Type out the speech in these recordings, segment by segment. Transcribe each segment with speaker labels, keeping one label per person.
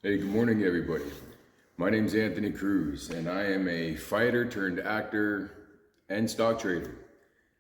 Speaker 1: Hey, good morning, everybody. My name's Anthony Cruz, and I am a fighter turned actor and stock trader.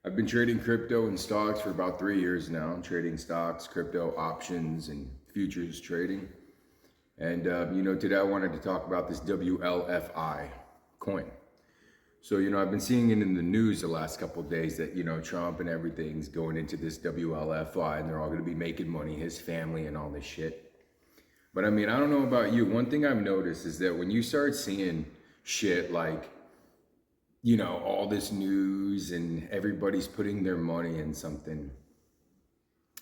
Speaker 1: I've been trading crypto and stocks for about 3 years now. I'm trading stocks, crypto, options, and futures trading. And, today I wanted to talk about this WLFI coin. So, I've been seeing it in the news the last couple of days that, Trump and everything's going into this WLFI and they're all going to be making money, his family and all this shit. But I mean, I don't know about you. One thing I've noticed is that when you start seeing shit like, all this news and everybody's putting their money in something,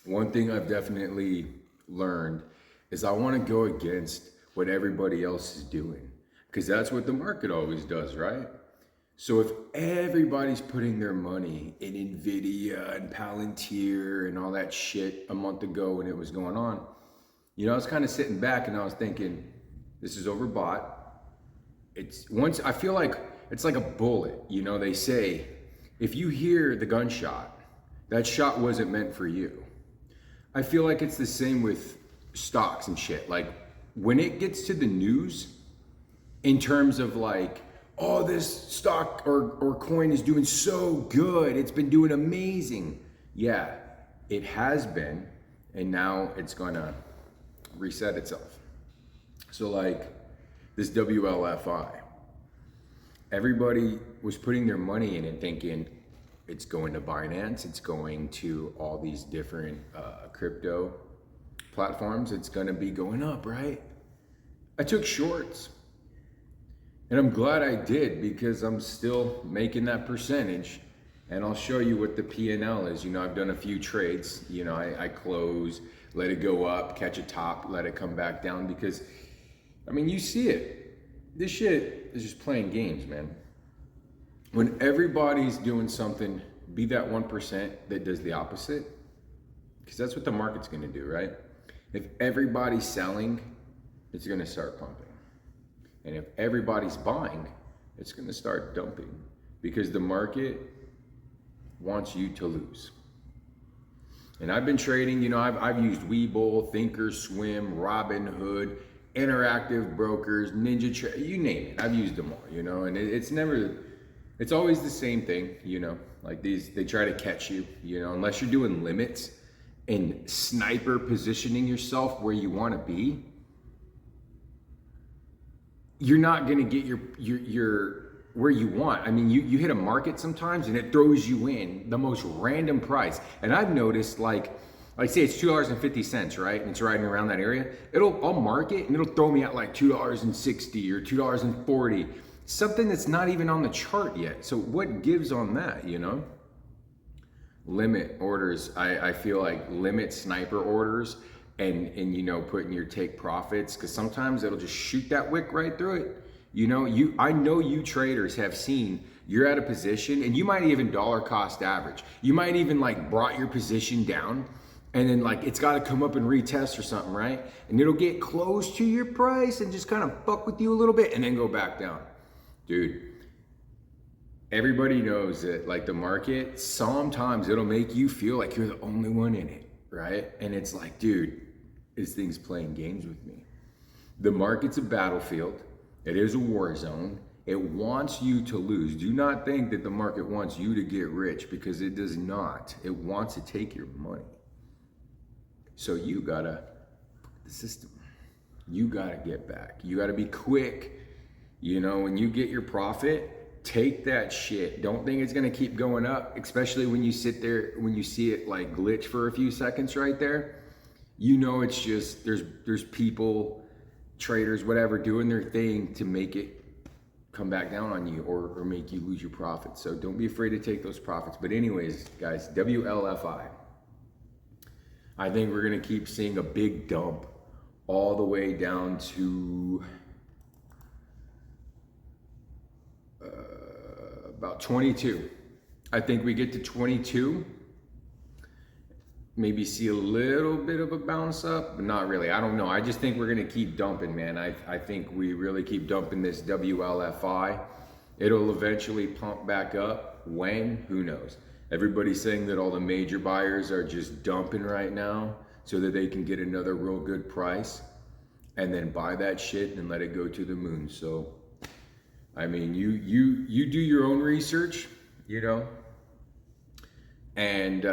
Speaker 1: one thing I've definitely learned is I want to go against what everybody else is doing. Because that's what the market always does, right? So if everybody's putting their money in Nvidia and Palantir and all that shit a month ago when it was going on, I was kind of sitting back and I was thinking, this is overbought. I feel like it's like a bullet. They say, if you hear the gunshot, that shot wasn't meant for you. I feel like it's the same with stocks and shit. Like when it gets to the news in terms of like, oh, this stock or coin is doing so good. It's been doing amazing. Yeah, it has been. And now it's gonna reset itself. So like this WLFI, everybody was putting their money in it thinking it's going to Binance, it's going to all these different crypto platforms, it's going to be going up, right? I took shorts and I'm glad I did because I'm still making that percentage. And I'll show you what the P&L is. I've done a few trades. I close, let it go up, catch a top, let it come back down because, you see it. This shit is just playing games, man. When everybody's doing something, be that 1% that does the opposite, because that's what the market's gonna do, right? If everybody's selling, it's gonna start pumping. And if everybody's buying, it's gonna start dumping because the market wants you to lose. And I've been trading, I've used Webull, Thinkorswim, Robinhood, Interactive Brokers, NinjaTrader, you name it. I've used them all, and it's always the same thing, like they try to catch you, unless you're doing limits and sniper positioning yourself where you want to be, you're not going to get your where you want. You hit a market sometimes and it throws you in the most random price. And I've noticed like say it's $2.50, right? And it's riding around that area. I'll mark it and it'll throw me at like $2.60 or $2.40, something that's not even on the chart yet. So what gives on that, Limit orders, I feel like limit sniper orders and putting your take profits, because sometimes it'll just shoot that wick right through it. I know you traders have seen you're at a position and you might even dollar cost average. You might even like brought your position down and then like it's got to come up and retest or something, right? And it'll get close to your price and just kind of fuck with you a little bit and then go back down. Dude, everybody knows that like the market, sometimes it'll make you feel like you're the only one in it, right? And it's like, dude, this thing's playing games with me. The market's a battlefield. It is a war zone. It wants you to lose. Do not think that the market wants you to get rich, because it does not. It wants to take your money. So you gotta, the system, you gotta get back. You gotta be quick. When you get your profit, take that shit. Don't think it's gonna keep going up, especially when you sit there, when you see it like glitch for a few seconds right there. It's just, there's people, traders, whatever, doing their thing to make it come back down on you or make you lose your profits. So don't be afraid to take those profits. But anyways, guys, WLFI. I think we're gonna keep seeing a big dump all the way down to about 22. I think we get to 22. Maybe see a little bit of a bounce up, but not really. I don't know. I just think we're gonna keep dumping, man. I think we really keep dumping this WLFI. It'll eventually pump back up. When? Who knows? Everybody's saying that all the major buyers are just dumping right now so that they can get another real good price. and then buy that shit and let it go to the moon. So, I mean, you do your own research, you know, and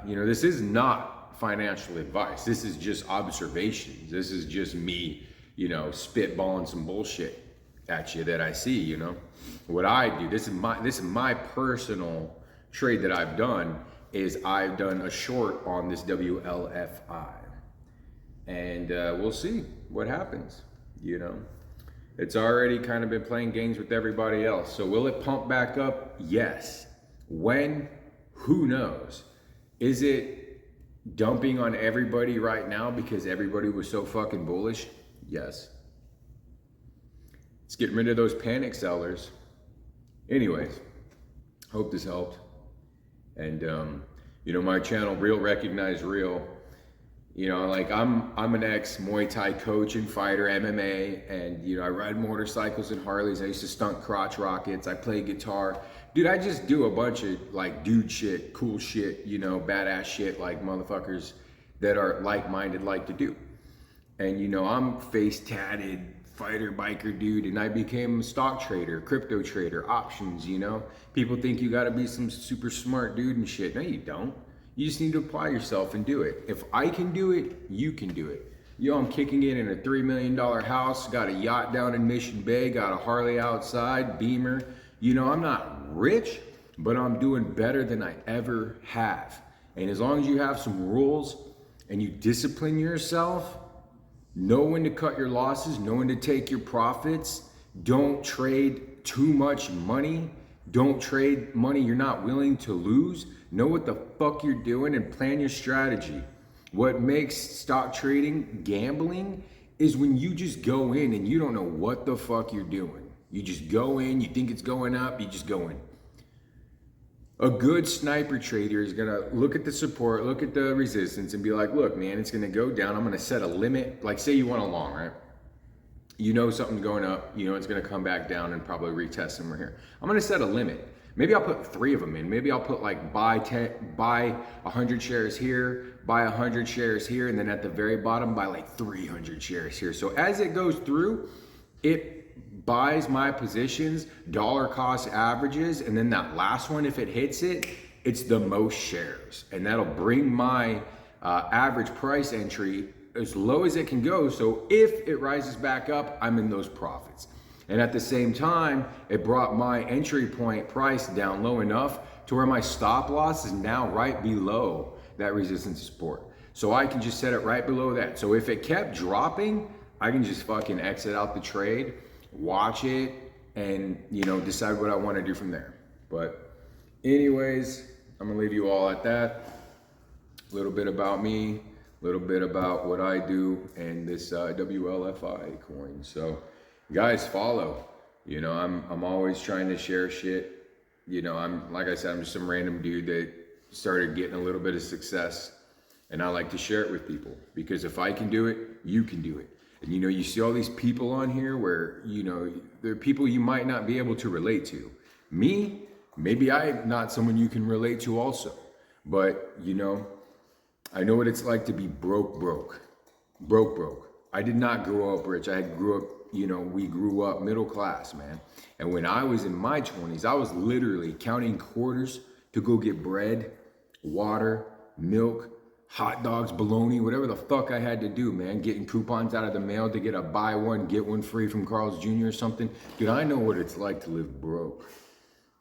Speaker 1: you know, this is not financial advice. This is just observations. This is just me, you know, spitballing some bullshit at you that I see. You know, what I do. This is my personal trade that I've done. Is I've done a short on this WLFI, and we'll see what happens. You know, it's already kind of been playing games with everybody else. So will it pump back up? Yes. When? Who knows? Is it dumping on everybody right now because everybody was so fucking bullish? Yes. It's getting rid of those panic sellers. Anyways, hope this helped. And you know, my channel, Real Recognize Real, you know, like I'm an ex Muay Thai coach and fighter, MMA, and you know, I ride motorcycles and Harleys. I used to stunt crotch rockets. I play guitar. Dude, I just do a bunch of like dude shit, cool shit, you know, badass shit like motherfuckers that are like-minded like to do. And you know, I'm face tatted fighter biker dude, and I became a stock trader, crypto trader, options, you know. People think you gotta be some super smart dude and shit. No, you don't. You just need to apply yourself and do it. If I can do it, you can do it. Yo, I'm kicking it in a $3 million house, got a yacht down in Mission Bay, got a Harley outside, Beamer. You know, I'm not rich, but I'm doing better than I ever have. And as long as you have some rules and you discipline yourself, know when to cut your losses, know when to take your profits, don't trade too much money, don't trade money you're not willing to lose, know what the fuck you're doing and plan your strategy. What makes stock trading gambling is when you just go in and you don't know what the fuck you're doing. You just go in, you think it's going up, you just go in. A good sniper trader is gonna look at the support, look at the resistance and be like, look, man, it's gonna go down. I'm gonna set a limit. Like say you want a long, right? You know something's going up, you know it's gonna come back down and probably retest somewhere here. I'm gonna set a limit. Maybe I'll put 3 of them in. Maybe I'll put like buy 100 shares here, buy 100 shares here, and then at the very bottom, buy like 300 shares here. So as it goes through, it buys my positions, dollar cost averages, and then that last one, if it hits it, it's the most shares. And that'll bring my average price entry as low as it can go. So if it rises back up, I'm in those profits. And at the same time, it brought my entry point price down low enough to where my stop loss is now right below that resistance support. So I can just set it right below that. So if it kept dropping, I can just fucking exit out the trade, watch it, and you know, decide what I want to do from there. But anyways, I'm gonna leave you all at that. A little bit about me, a little bit about what I do, and this WLFI coin. So guys, follow. You know, I'm always trying to share shit. You know, I'm like I said, I'm just some random dude that started getting a little bit of success, and I like to share it with people because if I can do it, you can do it. And you know, you see all these people on here where, you know, they're people you might not be able to relate to. Me, maybe I'm not someone you can relate to also. But, you know, I know what it's like to be broke. I did not grow up rich. I grew up, you know, we grew up middle class, man. And when I was in my 20s, I was literally counting quarters to go get bread, water, milk, hot dogs, bologna, whatever the fuck I had to do, man. Getting coupons out of the mail to get a buy one, get one free from Carl's Jr. or something. Dude, I know what it's like to live broke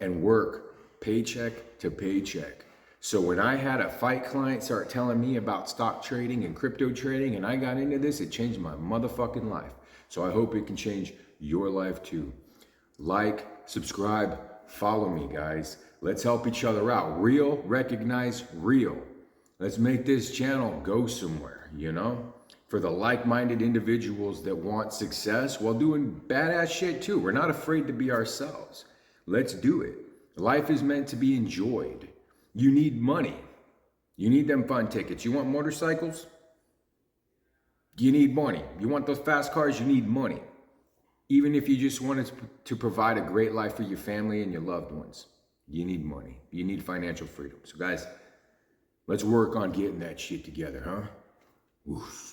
Speaker 1: and work paycheck to paycheck. So when I had a fight client start telling me about stock trading and crypto trading and I got into this, it changed my motherfucking life. So I hope it can change your life too. Like, subscribe, follow me, guys. Let's help each other out. Real, recognize real. Let's make this channel go somewhere, you know? For the like-minded individuals that want success while doing badass shit too. We're not afraid to be ourselves. Let's do it. Life is meant to be enjoyed. You need money. You need them fun tickets. You want motorcycles? You need money. You want those fast cars? You need money. Even if you just wanted to provide a great life for your family and your loved ones, you need money. You need financial freedom. So guys, let's work on getting that shit together, huh? Oof.